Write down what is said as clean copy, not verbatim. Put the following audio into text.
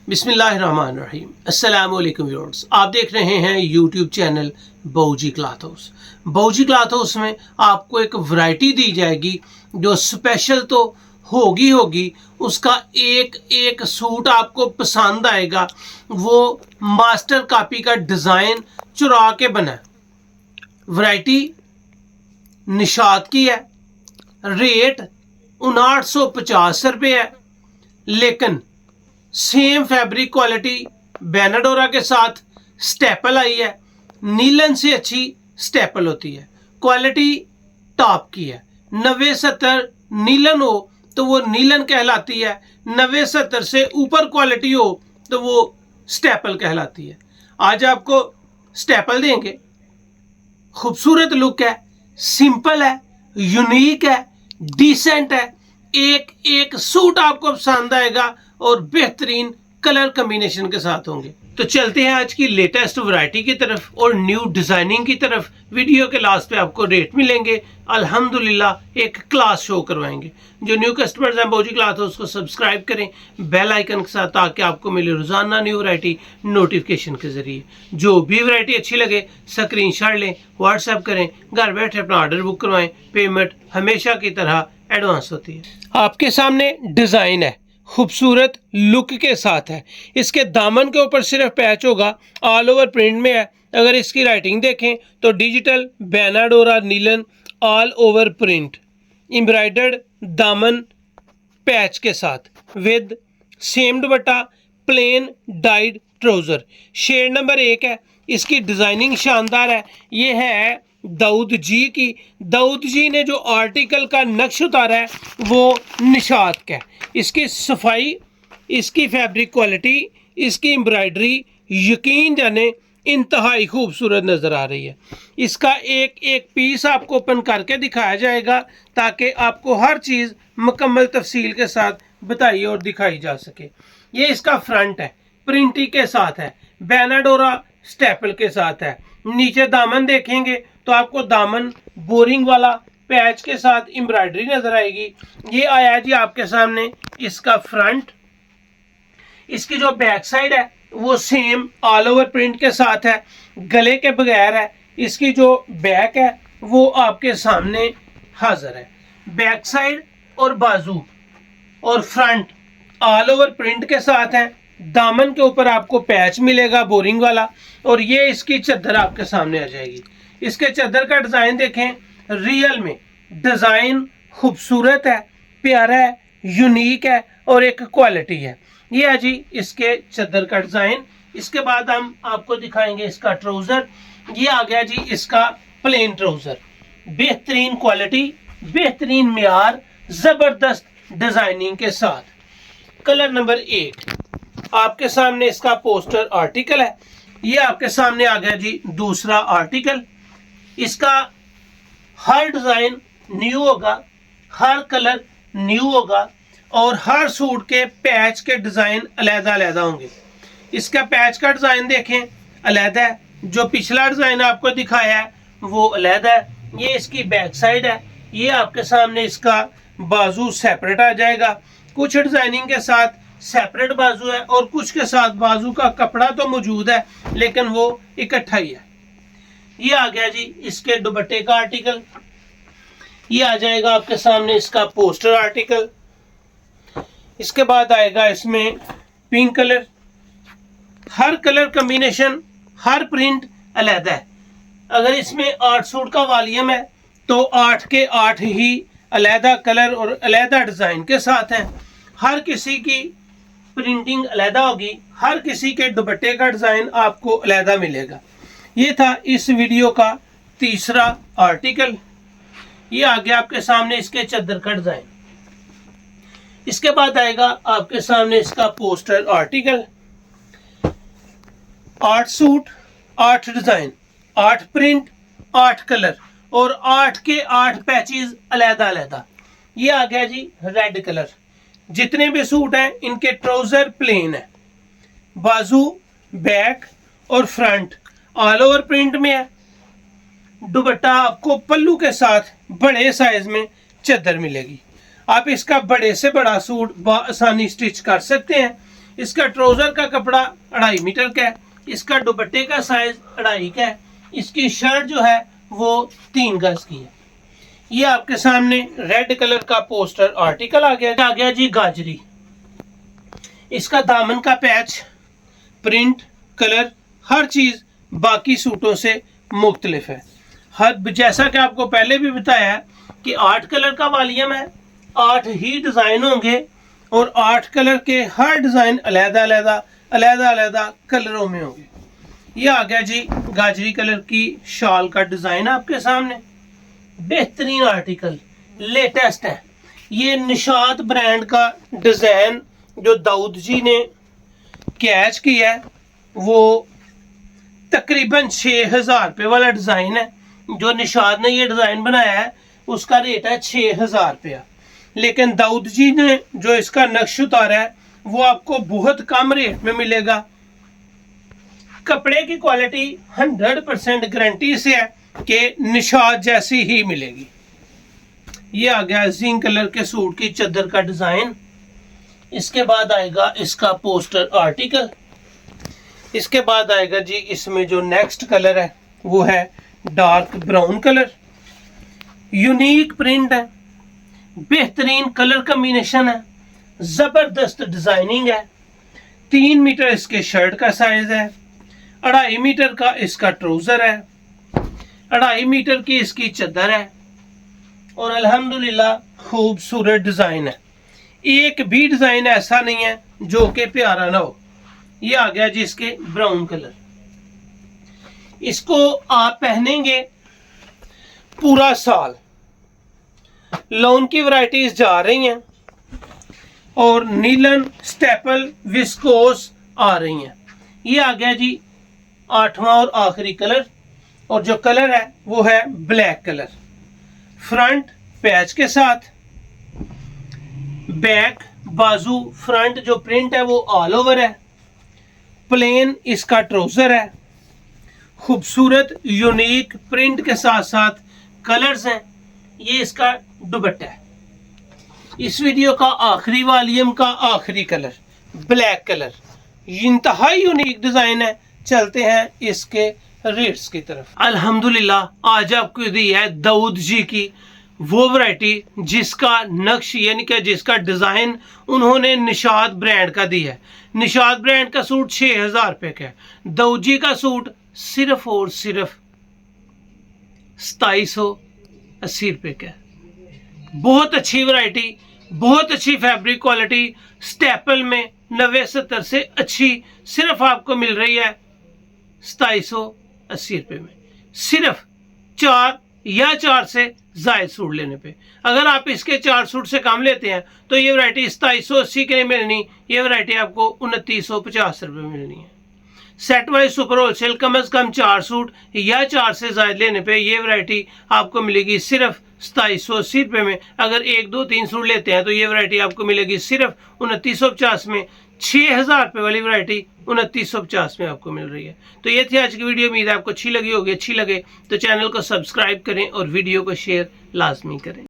बिस्मिल्लाहिर्रहमानिर्रहीम। अस्सलाम वालेकुम व्यूअर्स, आप देख रहे हैं YouTube channel Bauji cloth house. Bauji cloth house में आपको एक वैरायटी दी जाएगी जो स्पेशल तो होगी, उसका एक एक सूट आपको पसंद आएगा। वो मास्टर कॉपी का डिज़ाइन चुरा के बना है। वैरायटी निशात की है, रेट 5950 रुपये है, लेकिन सेम फैब्रिक क्वालिटी बेनाडोरा के साथ स्टेपल आई है। नीलन से अच्छी स्टेपल होती है, क्वालिटी टॉप की है। 90-70 नीलन हो तो वो नीलन कहलाती है, 90-70 से ऊपर क्वालिटी हो तो वो स्टेपल कहलाती है। आज आपको स्टेपल देंगे। खूबसूरत लुक है, सिंपल है, यूनिक है, डिसेंट है। एक एक सूट आपको पसंद आएगा और बेहतरीन कलर कॉम्बिनेशन के साथ होंगे। तो चलते हैं आज की लेटेस्ट वैरायटी की तरफ और न्यू डिजाइनिंग की तरफ। वीडियो के लास्ट पे आपको रेट मिलेंगे, अल्हम्दुलिल्लाह एक क्लास शो करवाएंगे। जो न्यू कस्टमर्स हैं बऊजी क्लॉथ हाउस को सब्सक्राइब करें बेल आइकन के साथ, ताकि आपको मिले रोजाना न्यू वैरायटी नोटिफिकेशन के जरिए। जो भी वैरायटी अच्छी लगे स्क्रीनशॉट लें, व्हाट्सएप करें, घर बैठे अपना ऑर्डर बुक करवाएं। पेमेंट हमेशा की तरह एडवांस होती है। आपके सामने डिजाइन है, खूबसूरत लुक के साथ है। इसके दामन के ऊपर सिर्फ पैच होगा, ऑल ओवर प्रिंट में है। अगर इसकी राइटिंग देखें तो डिजिटल बेनाडोरा नीलन ऑल ओवर प्रिंट, एम्ब्रॉयडर्ड दामन पैच के साथ with same dupatta, plain dyed trouser. Shade number 1 है। इसकी डिजाइनिंग शानदार है। ये है दाऊद जी की। दाऊद जी ने जो आर्टिकल का नक्श उतारा है वो निशात का है। इसकी सफाई, इसकी फैब्रिक क्वालिटी, इसकी एम्ब्रॉयडरी यकीन जाने इंतहाई खूबसूरत नज़र आ रही है। इसका एक एक पीस आपको ओपन करके दिखाया जाएगा ताकि आपको हर चीज़ मुकम्मल तफसील के साथ बताई और दिखाई जा सके। ये इसका फ्रंट है, प्रिंटी के साथ है, बेनाडोरा स्टेपल के साथ है। नीचे दामन देखेंगे तो आपको दामन बोरिंग वाला पैच के साथ एम्ब्रॉयडरी नजर आएगी। ये आया जी आपके सामने इसका फ्रंट। इसकी जो बैक साइड है वो सेम ऑल ओवर प्रिंट के साथ है, गले के बगैर है। इसकी जो बैक है वो आपके सामने हाजिर है। बैक साइड और बाजू और फ्रंट ऑल ओवर प्रिंट के साथ है। दामन के ऊपर आपको पैच मिलेगा बोरिंग वाला, और ये इसकी चादर आपके सामने आ जाएगी। इसके चादर का डिज़ाइन देखें, रियल में डिज़ाइन खूबसूरत है, प्यारा है, यूनिक है और एक क्वालिटी है। ये है जी इसके चादर का डिज़ाइन। इसके बाद हम आपको दिखाएंगे इसका ट्राउज़र। ये आ गया जी इसका प्लेन ट्राउज़र, बेहतरीन क्वालिटी, बेहतरीन म्यार, ज़बरदस्त डिज़ाइनिंग के साथ। कलर नंबर 1 आपके सामने इसका पोस्टर आर्टिकल है। ये आपके सामने आ गया जी दूसरा आर्टिकल। इसका हर डिज़ाइन न्यू होगा, हर कलर न्यू होगा और हर सूट के पैच के डिज़ाइन अलग-अलग होंगे। इसका पैच का डिज़ाइन देखें अलग है, जो पिछला डिज़ाइन आपको दिखाया है वो अलग है। ये इसकी बैक साइड है। ये आपके सामने इसका बाजू सेपरेट आ जाएगा। कुछ डिज़ाइनिंग के साथ सेपरेट बाजू है और कुछ के साथ बाजू का कपड़ा तो मौजूद है लेकिन वो इकट्ठा ही है। ये आ गया जी इसके दुपट्टे का आर्टिकल। ये आ जाएगा आपके सामने इसका पोस्टर आर्टिकल। इसके बाद आएगा इसमें पिंक कलर। हर कलर कॉम्बिनेशन, हर प्रिंट अलग है। अगर इसमें 8 सूट का वॉल्यूम है तो 8 के 8 ही अलहदा कलर और अलहदा डिज़ाइन के साथ हैं। हर किसी की प्रिंटिंग अलहदा होगी, हर किसी के दुपट्टे का डिज़ाइन आपको अलहदा मिलेगा। ये था इस वीडियो का तीसरा आर्टिकल। ये आ गया आपके सामने इसके चादर का डिज़ाइन। इसके बाद आएगा आपके सामने इसका poster article. 8 suit, 8 design, 8 print, 8 colour और 8 के 8 पैचेस अलहदा-अलहदा। ये आ गया जी रेड कलर। जितने भी सूट हैं इनके ट्राउज़र प्लेन है, बाजू, बैक और फ्रंट ऑल ओवर प्रिंट में है। दुपट्टा आपको पल्लू के साथ बड़े साइज में चादर मिलेगी। आप इसका बड़े से बड़ा सूट आसानी स्टिच कर सकते हैं। इसका ट्राउजर का कपड़ा 2.5 मीटर का है। इसका दुपट्टे का साइज 2.5 का है। इसकी शर्ट जो है वो 3 गज की है। ये आपके सामने रेड कलर का पोस्टर आर्टिकल आ गया जी गाजरी। इसका दामन का पैच, प्रिंट, कलर, हर चीज बाकी सूटों से मुख्तलिफ है। जैसा कि आपको पहले भी बताया कि 8 कलर का वॉल्यूम है, 8 ही डिजाइन होंगे और 8 कलर के हर डिजाइन अलग-अलग कलरों में होंगे। ये आ गया जी गाजरी कलर की शॉल का डिजाइन आपके सामने। बेहतरीन आर्टिकल, लेटेस्ट है। ये निशात ब्रांड का डिजाइन जो दाऊद जी ने कैच किया है, वो तकरीबन 6000 रुपये वाला डिजाइन है। जो निशात ने ये डिजाइन बनाया है उसका रेट है 6000 रुपया, लेकिन दाऊद जी ने जो इसका नक्श उतारा है वो आपको बहुत कम रेट में मिलेगा। कपड़े की क्वालिटी 100% गारंटी से है कि निशात जैसी ही मिलेगी। ये आ गया जिंक कलर के सूट की चादर का डिजाइन। इसके बाद आएगा इसका पोस्टर आर्टिकल। इसके बाद आएगा जी इसमें जो नेक्स्ट कलर है वो है dark brown colour. Unique print है, बेहतरीन कलर कॉम्बिनेशन है, जबरदस्त डिजाइनिंग है। 3 मीटर इसके शर्ट का साइज है, 2.5 मीटर का इसका ट्राउजर है, 2.5 मीटर की इसकी चादर है और अल्हम्दुलिल्लाह खूबसूरत डिजाइन है। एक भी डिजाइन ऐसा नहीं है जो कि प्यारा ना हो। ये आ गया जी इसके ब्राउन कलर। इसको आप पहनेंगे पूरा साल। लॉन की वैरायटीज जा रही हैं और नीलन, स्टेपल, विस्कोस आ रही हैं। ये आ गया जी 8वां और आखिरी कलर, और जो कलर है वो है ब्लैक कलर। फ्रंट पैच के साथ, बैक, बाजू, फ्रंट जो प्रिंट है वो ऑल ओवर है। प्लेन इसका ट्राउजर है। खूबसूरत यूनिक प्रिंट के साथ साथ कलर्स हैं। ये इसका दुपट्टा है। इस वीडियो का आखिरी वॉल्यूम का आखिरी कलर ब्लैक कलर, इंतहाई यूनिक डिजाइन है। चलते हैं इसके रेट्स की तरफ। अल्हम्दुलिल्लाह आज आपको दी है दाऊद जी की वो वैरायटी जिसका नक्श यानी कि जिसका डिजाइन उन्होंने निशात ब्रांड का दिया है। निशात ब्रांड का सूट 6000 रुपये का है। दाऊद जी का सूट सिर्फ और सिर्फ 2780 रुपये का है। बहुत अच्छी वैरायटी, बहुत अच्छी फैब्रिक क्वालिटी, स्टेपल में 90-70 से अच्छी सिर्फ आपको मिल रही है 2780 रुपये में। सिर्फ 4 से जायद सूट लेने पे। अगर आप इसके 4 सूट से कम लेते हैं तो ये वैरायटी 2780 के मिलनी, ये वैरायटी आपको 2950 रुपये में मिलनी है। सेट वाइज सुपर होलसेल कम अज कम 4 सूट या 4 से ज्यादा लेने पे ये वैरायटी आपको मिलेगी सिर्फ 2780 रुपये में। अगर 1, 2, 3 सूट लेते हैं तो ये वैरायटी आपको मिलेगी सिर्फ 2950 में। 6000 रुपये वाली वैरायटी 2950 में आपको मिल रही है। तो ये थी आज की वीडियो। उम्मीद है आपको अच्छी लगी होगी। अच्छी लगे तो चैनल को सब्सक्राइब करें और वीडियो को शेयर लाजमी करें।